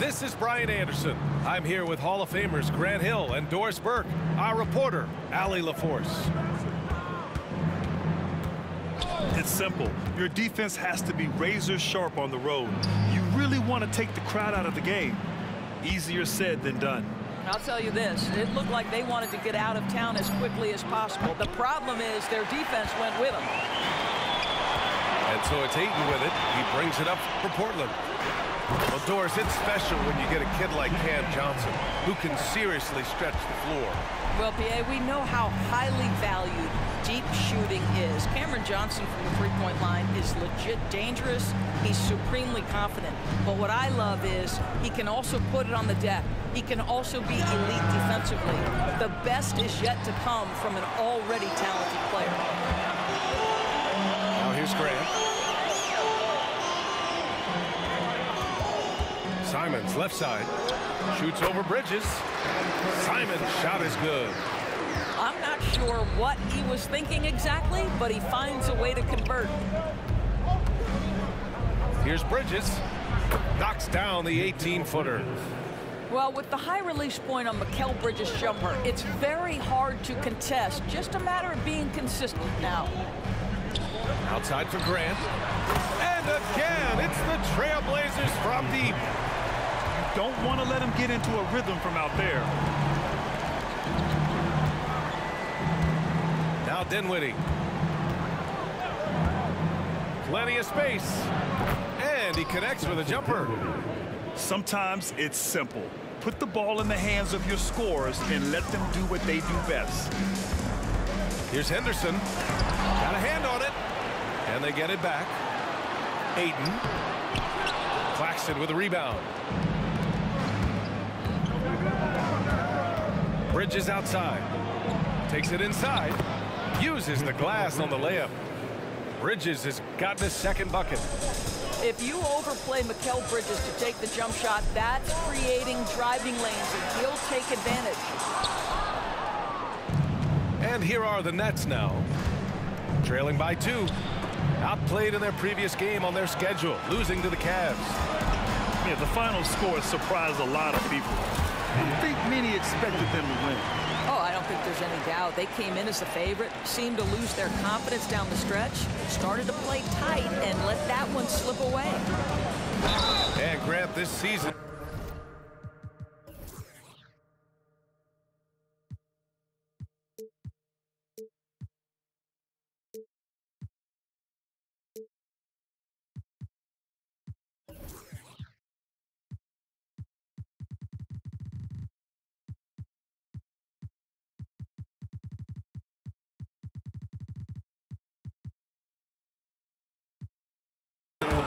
This is Brian Anderson. I'm here with Hall of Famers Grant Hill and Doris Burke, our reporter, Allie LaForce. It's simple. Your defense has to be razor sharp on the road. You really want to take the crowd out of the game. Easier said than done. I'll tell you this, it looked like they wanted to get out of town as quickly as possible. The problem is their defense went with them. And so it's Ayton with it. He brings it up for Portland. Well, Doris, it's special when you get a kid like Cam Johnson who can seriously stretch the floor. Well, P.A., we know how highly valued deep shooting is. Cameron Johnson from the three-point line is legit dangerous. He's supremely confident. But what I love is he can also put it on the deck. He can also be elite defensively. The best is yet to come from an already talented player. Now here's Grant. Simons, left side, shoots over Bridges. Simon's shot is good. I'm not sure what he was thinking exactly, but he finds a way to convert. Here's Bridges. Knocks down the 18-footer. Well, with the high release point on Mikal Bridges' jumper, it's very hard to contest. Just a matter of being consistent now. Outside for Grant. And again, it's the Trailblazers from deep. Don't want to let him get into a rhythm from out there. Now Dinwiddie. Plenty of space. And he connects with a jumper. Sometimes it's simple. Put the ball in the hands of your scorers and let them do what they do best. Here's Henderson. Got a hand on it. And they get it back. Ayton. Claxton with a rebound. Bridges outside. Takes it inside. Uses the glass on the layup. Bridges has gotten his second bucket. If you overplay Mikal Bridges to take the jump shot, that's creating driving lanes, and he'll take advantage. And here are the Nets now. Trailing by 2. Outplayed in their previous game on their schedule, losing to the Cavs. Yeah, the final score surprised a lot of people. I think many expected them to win. Oh, I don't think there's any doubt. They came in as the favorite, seemed to lose their confidence down the stretch, started to play tight, and let that one slip away. And Grant, this season.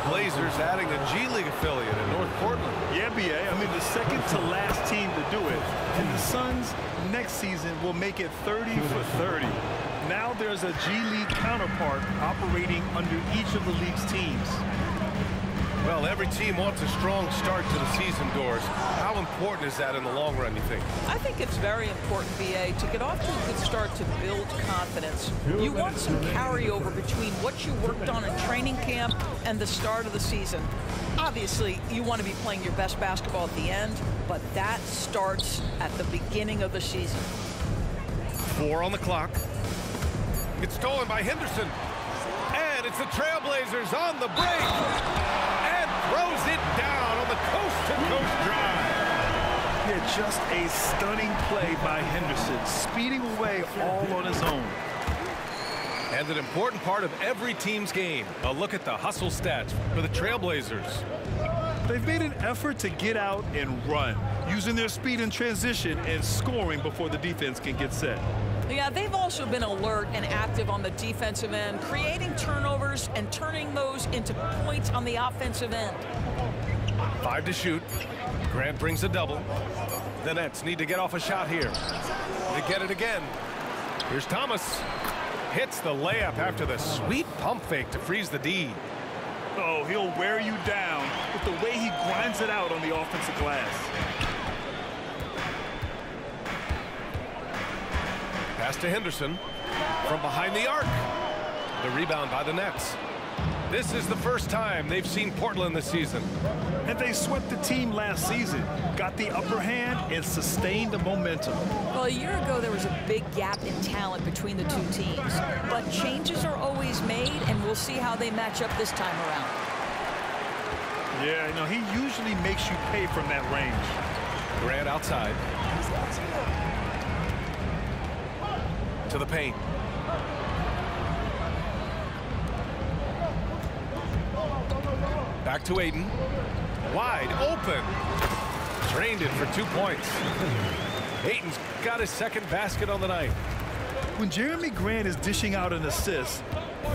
Blazers adding a G League affiliate in North Portland. Yeah, B.A. I mean, the second to last team to do it. And the Suns next season will make it 30 for 30. Now there's a G League counterpart operating under each of the league's teams. Well, every team wants a strong start to the season, Doris. How important is that in the long run, you think? I think it's very important, B.A., to get off to a good start to build confidence. You want some carryover between what you worked on in training camp and the start of the season. Obviously, you want to be playing your best basketball at the end, but that starts at the beginning of the season. 4 on the clock. It's stolen by Henderson. And it's the Trailblazers on the break. Throws it down on the coast-to-coast drive. Yeah, just a stunning play by Henderson, speeding away all on his own. And an important part of every team's game. A look at the hustle stats for the Trailblazers. They've made an effort to get out and run, using their speed in transition and scoring before the defense can get set. Yeah, they've also been alert and active on the defensive end, creating turnovers and turning those into points on the offensive end. 5 to shoot. Grant brings a double. The Nets need to get off a shot here. They get it again. Here's Thomas. Hits the layup after the sweet pump fake to freeze the D. Oh, he'll wear you down with the way he grinds it out on the offensive glass. Pass to Henderson from behind the arc. The rebound by the Nets. This is the first time they've seen Portland this season. And they swept the team last season, got the upper hand, and sustained the momentum. Well, a year ago, there was a big gap in talent between the two teams. But changes are always made, and we'll see how they match up this time around. Yeah, you know, he usually makes you pay from that range. Grant outside. To the paint. Back to Ayton. Wide open. Drained it for 2 points. Ayton's got his second basket on the night. When Jeremy Grant is dishing out an assist,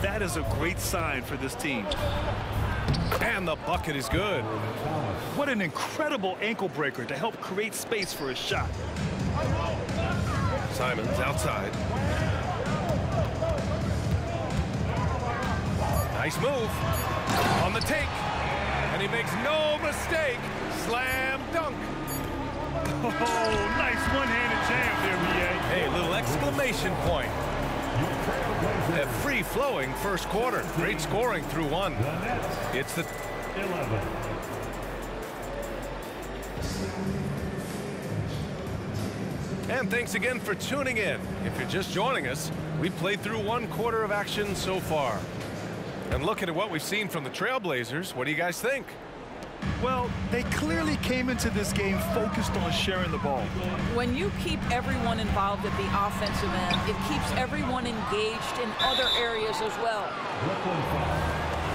that is a great sign for this team. And the bucket is good. What an incredible ankle breaker to help create space for a shot. Simons outside. Nice move. On the take. And he makes no mistake. Slam dunk. Oh, nice one-handed jam there, B.A. Hey, a little exclamation point. A free-flowing first quarter. Great scoring through one. It's the 11. And thanks again for tuning in. If you're just joining us, we've played through one quarter of action so far. And looking at what we've seen from the Trailblazers, what do you guys think? Well, they clearly came into this game focused on sharing the ball. When you keep everyone involved at the offensive end, it keeps everyone engaged in other areas as well.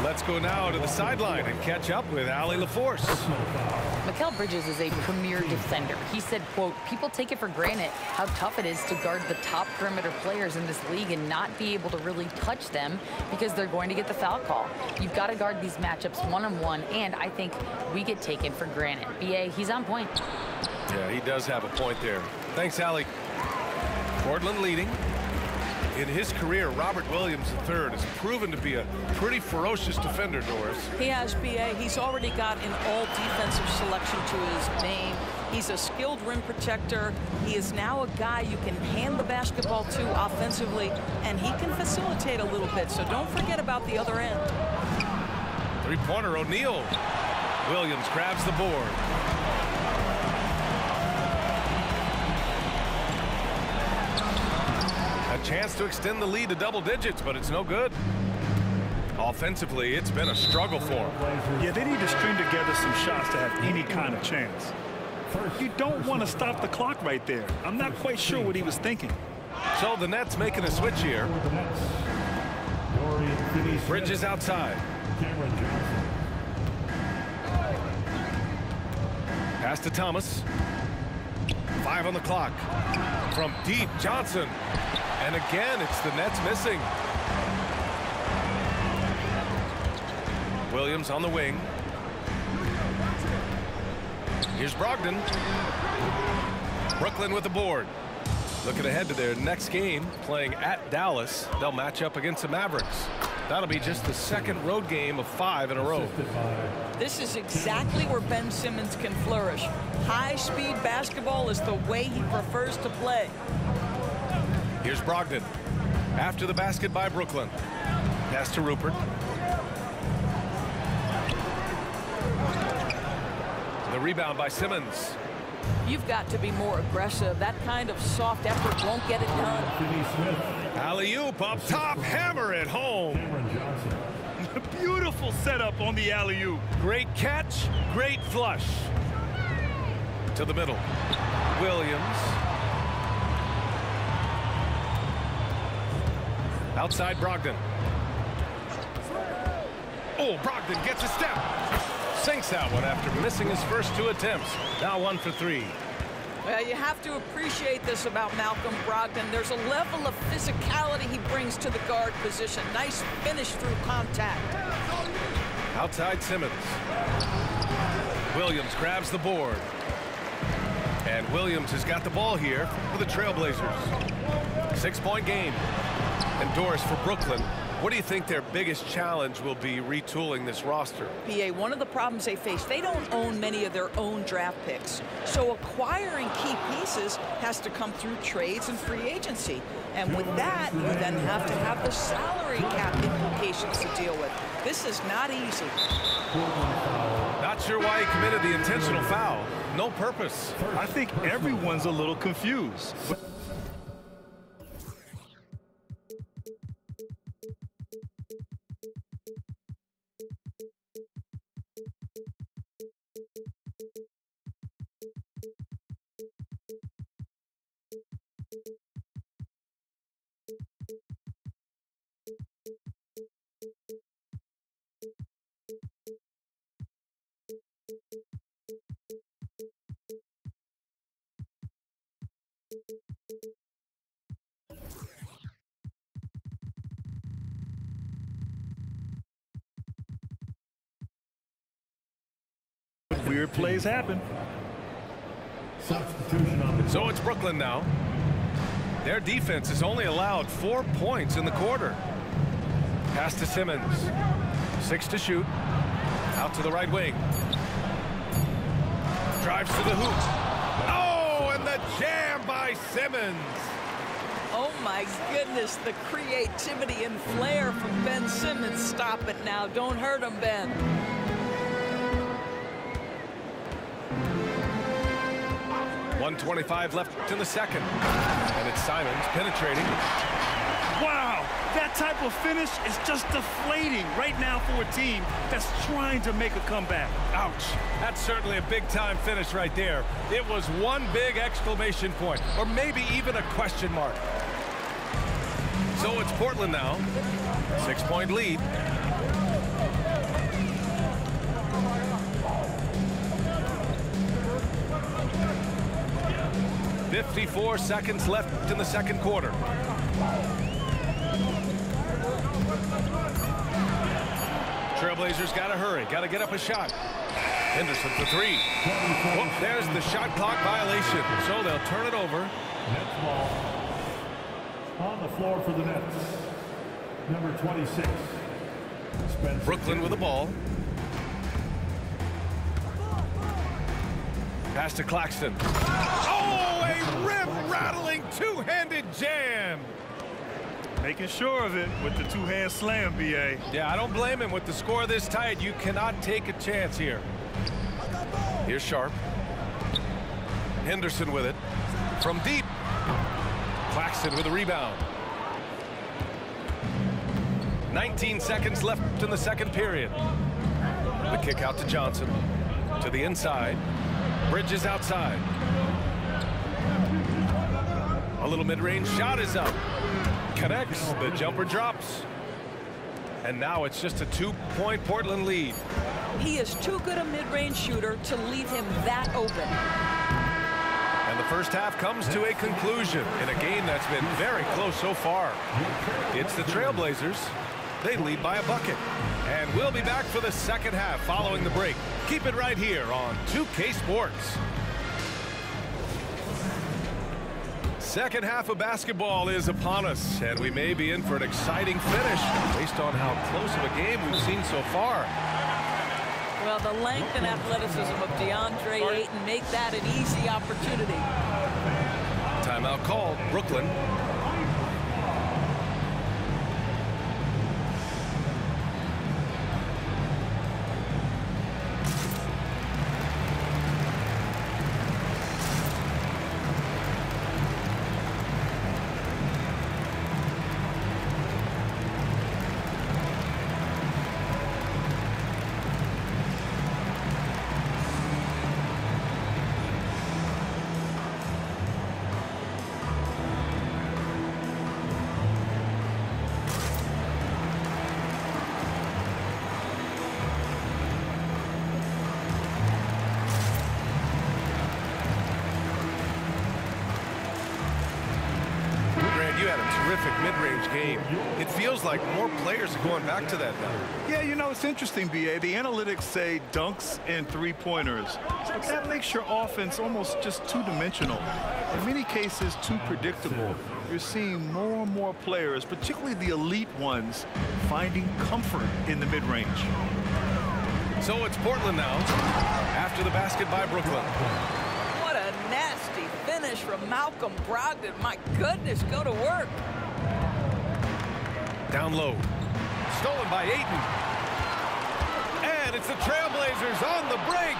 Let's go now to the sideline and catch up with Allie LaForce. Mikal Bridges is a premier defender. He said, quote, people take it for granted how tough it is to guard the top perimeter players in this league and not be able to really touch them because they're going to get the foul call. You've got to guard these matchups one-on-one, and I think we get taken for granted. B.A., he's on point. Yeah, he does have a point there. Thanks, Allie. Portland leading. In his career, Robert Williams III has proven to be a pretty ferocious defender, Doris. He has, B.A. He's already got an all-defensive selection to his name. He's a skilled rim protector. He is now a guy you can hand the basketball to offensively, and he can facilitate a little bit, so don't forget about the other end. Three-pointer, O'Neal. Williams grabs the board. A chance to extend the lead to double digits, but it's no good. Offensively, it's been a struggle for him. Yeah, they need to string together some shots to have any kind of chance. You don't want to stop the clock right there. I'm not quite sure what he was thinking. So the Nets making a switch here. Bridges outside. Cameron Johnson. Pass to Thomas. 5 on the clock. From deep, Johnson. And again, it's the Nets missing. Williams on the wing. Here's Brogdon. Brooklyn with the board. Looking ahead to their next game, playing at Dallas. They'll match up against the Mavericks. That'll be just the second road game of 5 in a row. This is exactly where Ben Simmons can flourish. High-speed basketball is the way he prefers to play. Here's Brogdon. After the basket by Brooklyn. Pass to Rupert. The rebound by Simmons. You've got to be more aggressive. That kind of soft effort won't get it done. Alley-oop up top, hammer it home. Cameron Johnson. Beautiful setup on the alley-oop. Great catch, great flush. To the middle. Williams. Outside Brogdon. Oh, Brogdon gets a step. Sinks that one after missing his first 2 attempts. Now 1 for 3. Well, you have to appreciate this about Malcolm Brogdon. There's a level of physicality he brings to the guard position. Nice finish through contact. Outside Simmons. Williams grabs the board. And Williams has got the ball here for the Trailblazers. 6-point game. And Doris for Brooklyn. What do you think their biggest challenge will be retooling this roster? PA, one of the problems they face, they don't own many of their own draft picks. So acquiring key pieces has to come through trades and free agency. And with that, you then have to have the salary cap implications to deal with. This is not easy. Not sure why he committed the intentional foul. No purpose. I think everyone's a little confused. Weird plays happen. Substitution on the So it's Brooklyn now. Their defense has only allowed 4 points in the quarter. Pass to Simmons. 6 to shoot. Out to the right wing. Drives to the hoop. Oh, and the jam by Simmons. Oh my goodness, the creativity and flair from Ben Simmons. Stop it now. Don't hurt him, Ben. .125 left in the second. And it's Simons penetrating. Wow, that type of finish is just deflating right now for a team that's trying to make a comeback. Ouch. That's certainly a big-time finish right there. It was one big exclamation point, or maybe even a question mark. So it's Portland now. 6-point lead. .54 seconds left in the second quarter. Trailblazers got to hurry. Got to get up a shot. Henderson for 3. Oh, there's the shot clock violation. So they'll turn it over. Nets ball. On the floor for the Nets. Number 26. Spencer Brooklyn with the ball. Pass to Claxton. Oh, a rim-rattling two-handed jam. Making sure of it with the two-hand slam, B.A. Yeah, I don't blame him. With the score this tight, you cannot take a chance here. Here's Sharp. Henderson with it. From deep. Claxton with a rebound. 19 seconds left in the second period. The kick out to Johnson. To the inside. Bridges outside. A little mid-range shot is up. Connects. The jumper drops. And now it's just a 2-point Portland lead. He is too good a mid-range shooter to leave him that open. And the first half comes to a conclusion in a game that's been very close so far. It's the Trailblazers. They lead by a bucket. And we'll be back for the second half following the break. Keep it right here on 2K Sports. Second half of basketball is upon us, and we may be in for an exciting finish based on how close of a game we've seen so far. Well, the length and athleticism of DeAndre Ayton make that an easy opportunity. Timeout called. Brooklyn. terrific mid-range game. It feels like more players are going back to that now. Yeah, you know, it's interesting, B.A. The analytics say dunks and three-pointers. But that makes your offense almost just two-dimensional. In many cases, too predictable. You're seeing more and more players, particularly the elite ones, finding comfort in the mid-range. So it's Portland now, after the basket by Brooklyn. What a nasty finish from Malcolm Brogdon. My goodness, go to work. Down low. Stolen by Ayton. And it's the Trailblazers on the break.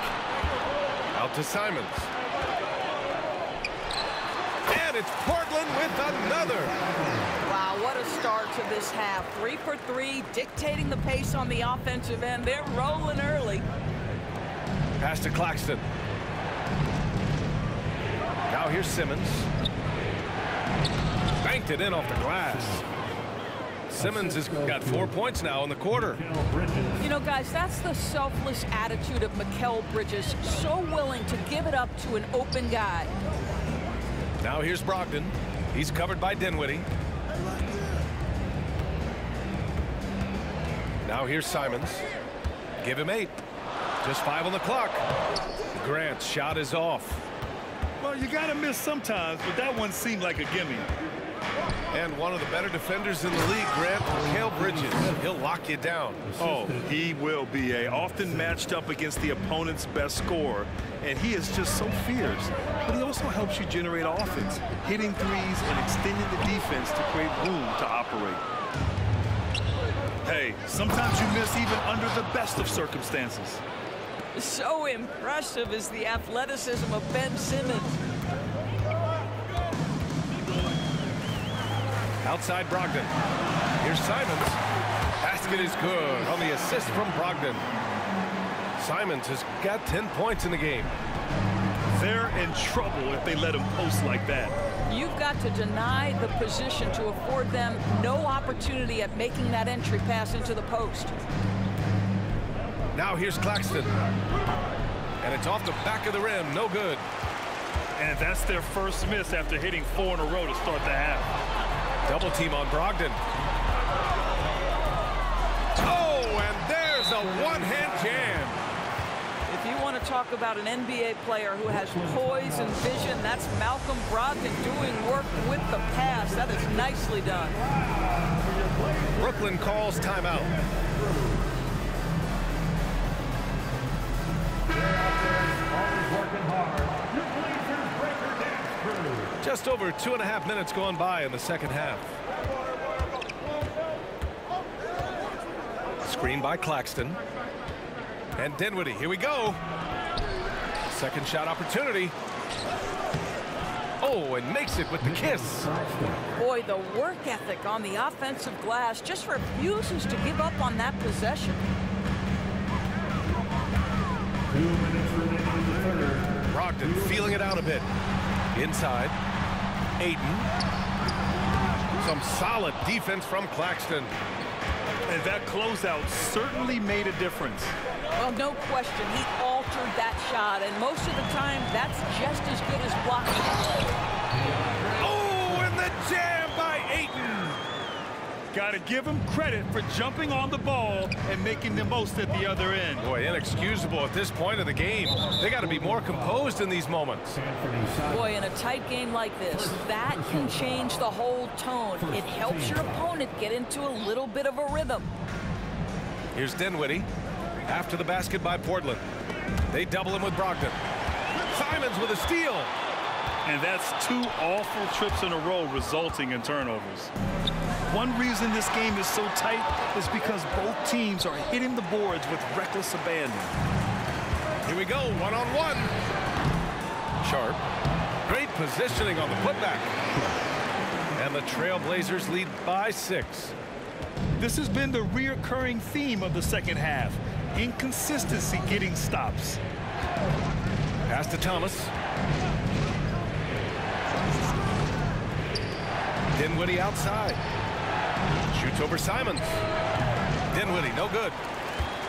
Out to Simons. And it's Portland with another. Wow, what a start to this half. 3 for 3, dictating the pace on the offensive end. They're rolling early. Pass to Claxton. Now here's Simmons. Banked it in off the glass. Simmons has got 4 points now in the quarter. You know, guys, that's the selfless attitude of Mikal Bridges. So willing to give it up to an open guy. Now here's Brogdon. He's covered by Dinwiddie. Now here's Simons. Give him 8. Just 5 on the clock. Grant's shot is off. Well, you got to miss sometimes, but that one seemed like a gimme. And one of the better defenders in the league, Grant, Mikal Bridges. He'll lock you down. Oh, he will be often matched up against the opponent's best scorer, and he is just so fierce. But he also helps you generate offense, hitting threes and extending the defense to create room to operate. Hey, sometimes you miss even under the best of circumstances. So impressive is the athleticism of Ben Simmons. Outside Brogdon. Here's Simons. Basket is good on the assist from Brogdon. Simons has got 10 points in the game. They're in trouble if they let him post like that. You've got to deny the position to afford them no opportunity at making that entry pass into the post. Now here's Claxton. And it's off the back of the rim. No good. And that's their first miss after hitting 4 in a row to start the half. Double team on Brogdon. Oh, and there's a one-hand jam. If you want to talk about an NBA player who has poise and vision, that's Malcolm Brogdon doing work with the pass. That is nicely done. Brooklyn calls timeout. Just over 2.5 minutes gone by in the second half. Screen by Claxton. And Dinwiddie, here we go. Second shot opportunity. Oh, and makes it with the kiss. Boy, the work ethic on the offensive glass just refuses to give up on that possession. 2 minutes remaining in the third. Brogdon feeling it out a bit. Inside. Ayton. Some solid defense from Claxton. And that closeout certainly made a difference. Well, no question, he altered that shot, and most of the time, that's just as good as blocking. Oh, and the jam by Ayton. Got to give him credit for jumping on the ball and making the most at the other end. Boy, inexcusable at this point of the game. They got to be more composed in these moments. Boy, in a tight game like this, that can change the whole tone. It helps your opponent get into a little bit of a rhythm. Here's Dinwiddie after the basket by Portland. They double him with Brogdon. Simons with a steal. And that's 2 awful trips in a row resulting in turnovers. One reason this game is so tight is because both teams are hitting the boards with reckless abandon. Here we go, one-on-one. Sharp. Great positioning on the putback. And the Trailblazers lead by 6. This has been the reoccurring theme of the second half. Inconsistency getting stops. Pass to Thomas. Dinwiddie outside. Shoots over Simons. Dinwiddie, no good.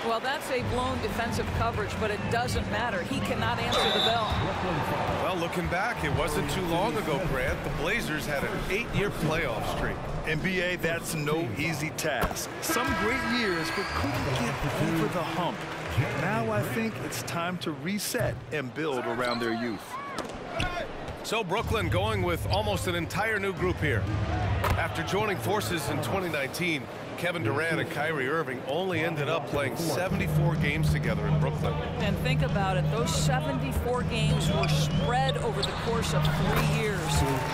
Well, that's a blown defensive coverage, but it doesn't matter. He cannot answer the bell. Well, looking back, it wasn't too long ago, Grant. The Blazers had an 8-year playoff streak. NBA, that's no easy task. Some great years, but couldn't get over the hump. Now I think it's time to reset and build around their youth. So Brooklyn going with almost an entire new group here. After joining forces in 2019, Kevin Durant and Kyrie Irving only ended up playing 74 games together in Brooklyn. And think about it, those 74 games were spread over the course of 3 years.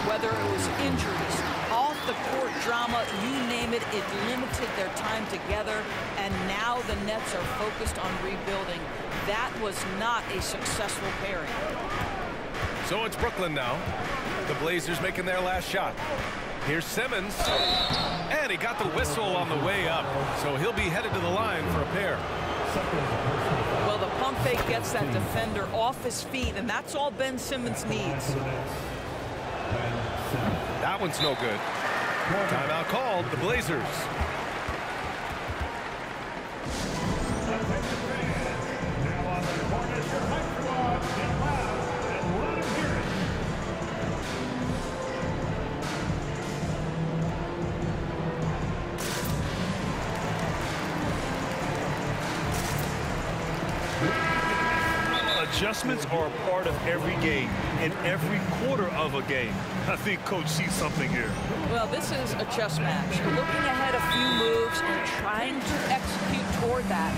Whether it was injuries, off-the-court drama, you name it, it limited their time together. And now the Nets are focused on rebuilding. That was not a successful pairing. So it's Brooklyn now. The Blazers making their last shot. Here's Simmons, and he got the whistle on the way up, so he'll be headed to the line for a pair. Well, the pump fake gets that defender off his feet, and that's all Ben Simmons needs. That one's no good. Timeout called, the Blazers. Adjustments are a part of every game and every quarter of a game. I think Coach sees something here. Well, this is a chess match. You're looking ahead a few moves and trying to execute toward that.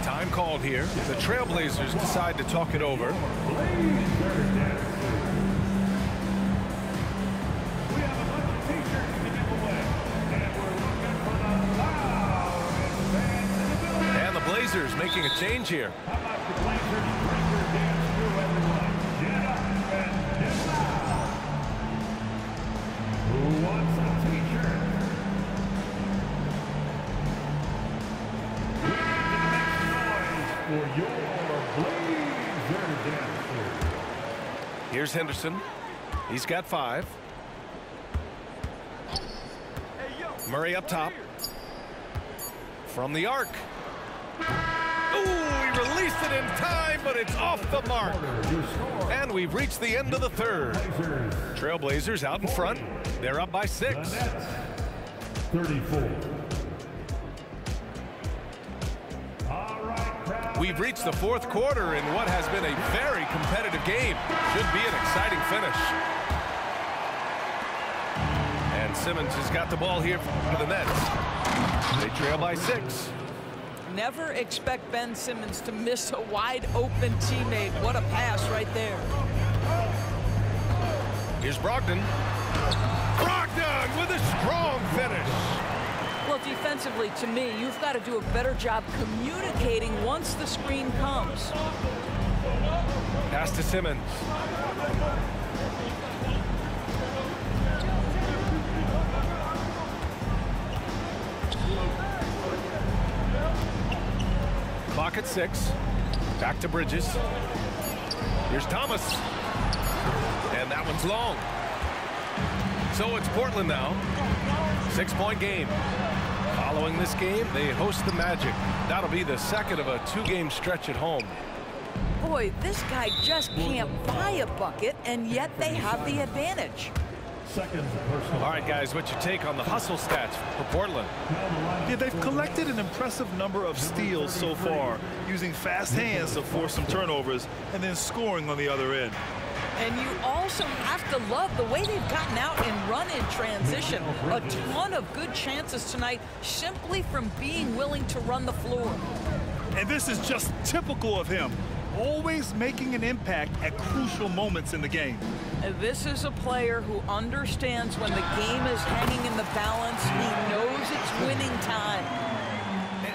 Time called here. The Trailblazers decide to talk it over. And the Blazers making a change here. Here's Henderson. He's got 5. Murray up top. From the arc. Ooh, he released it in time, but it's off the mark. And we've reached the end of the third. Trailblazers out in front. They're up by 6. 34. We've reached the fourth quarter in what has been a very competitive game. Should be an exciting finish. And Simmons has got the ball here for the Nets. They trail by 6. Never expect Ben Simmons to miss a wide open teammate. What a pass right there. Here's Brogdon. Brogdon with a strong finish. Well, defensively, to me, you've got to do a better job communicating once the screen comes. Pass to Simmons. Clock at 6. Back to Bridges. Here's Thomas. And that one's long. So it's Portland now. 6-point game. Following this game, they host the Magic. That'll be the second of a 2-game stretch at home. Boy, this guy just can't buy a bucket, and yet they have the advantage. All right, guys, what's your take on the hustle stats for Portland? Yeah, they've collected an impressive number of steals so far, using fast hands to force some turnovers and then scoring on the other end. And you also have to love the way they've gotten out and run in transition. A ton of good chances tonight simply from being willing to run the floor. And this is just typical of him, always making an impact at crucial moments in the game. This is a player who understands when the game is hanging in the balance. He knows it's winning time.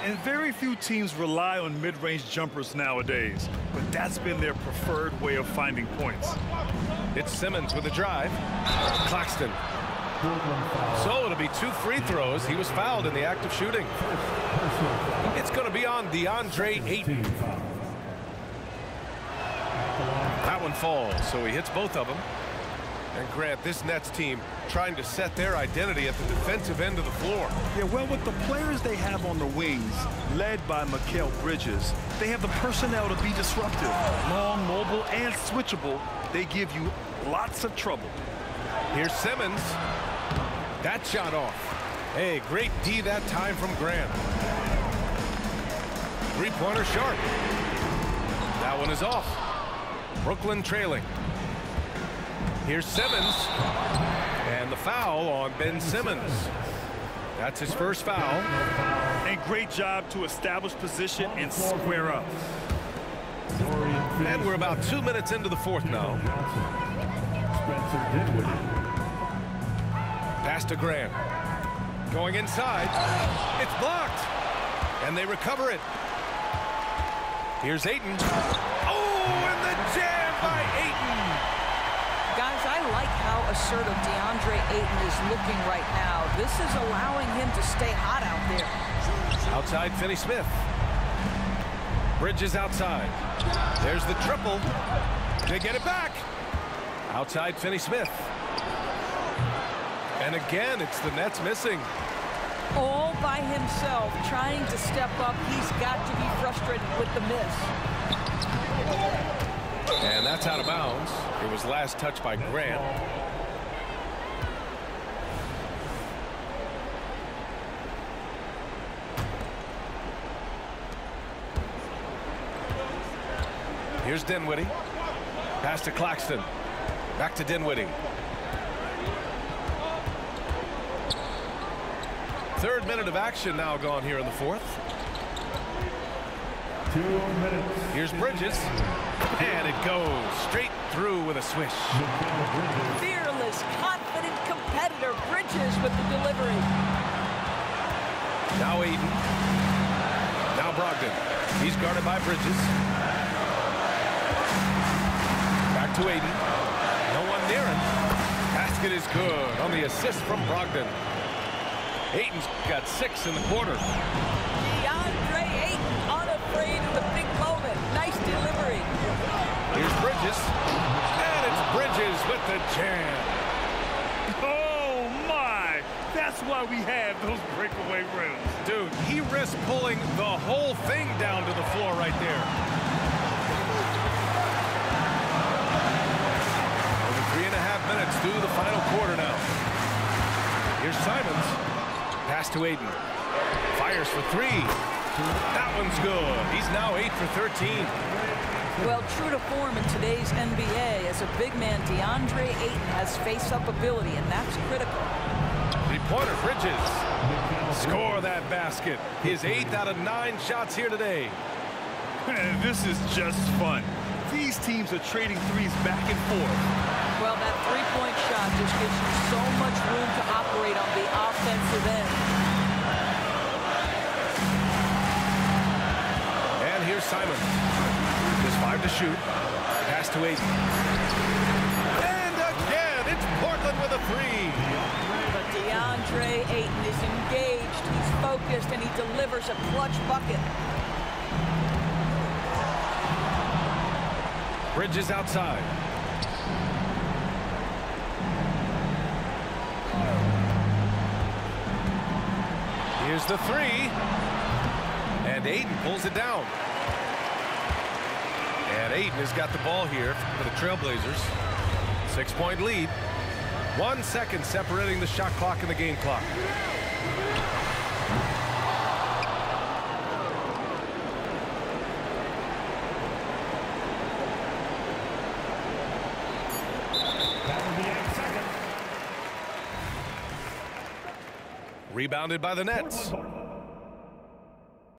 And very few teams rely on mid-range jumpers nowadays, but that's been their preferred way of finding points. It's Simmons with a drive. Claxton. So it'll be 2 free throws. He was fouled in the act of shooting. It's going to be on DeAndre Ayton. That one falls, so he hits both of them. And Grant, this Nets team trying to set their identity at the defensive end of the floor. Yeah, well, with the players they have on the wings, led by Mikal Bridges, they have the personnel to be disruptive. Long, mobile, versatile and switchable, they give you lots of trouble. Here's Simmons. That shot off. Hey, great D that time from Grant. Three-pointer sharp. That one is off. Brooklyn trailing. Here's Simmons. And the foul on Ben Simmons. That's his first foul. And great job to establish position and square up. And we're about 2 minutes into the fourth now. Pass to Grant. Going inside. It's blocked. And they recover it. Here's Ayton. Oh, and the jam by Ayton. Guys, I like how assertive DeAndre Ayton is looking right now. This is allowing him to stay hot out there. Outside, Finney-Smith. Bridges outside. There's the triple. They get it back. Outside, Finney-Smith. And again, it's the Nets missing. All by himself, trying to step up. He's got to be frustrated with the miss. And that's out of bounds. It was last touched by Grant. Here's Dinwiddie. Pass to Claxton. Back to Dinwiddie. Third minute of action now gone here in the fourth. 2 minutes. Here's Bridges. And it goes straight through with a swish. Fearless, confident competitor. Bridges with the delivery. Now Ayton. Now Brogdon. He's guarded by Bridges. Back to Ayton. No one near him. Basket is good on the assist from Brogdon. Ayton's got 6 in the quarter. DeAndre Ayton, unafraid of the big moment. Nice delivery. Here's Bridges. And it's Bridges with the jam. Oh, my. That's why we have those breakaway rims. Dude, he risked pulling the whole thing down to the floor right there. Over 3.5 minutes through the final quarter now. Here's Simons. Pass to Ayton. Fires for 3. That one's good. He's now 8 for 13. Well, true to form in today's NBA, as a big man, DeAndre Ayton has face-up ability, and that's critical. Three-pointer, Bridges. Score that basket. His 8th out of 9 shots here today. This is just fun. These teams are trading threes back and forth. Well, that three-point shot just gives you so much room to operate on the offensive end. And here's Simon. Just 5 to shoot. Pass to Ayton. And again, it's Portland with a 3. But DeAndre Ayton is engaged, he's focused, and he delivers a clutch bucket. Bridges outside. Here's the 3. And Ayton pulls it down. And Ayton has got the ball here for the Trailblazers. 6-point lead. 1 second separating the shot clock and the game clock. Rebounded by the Nets.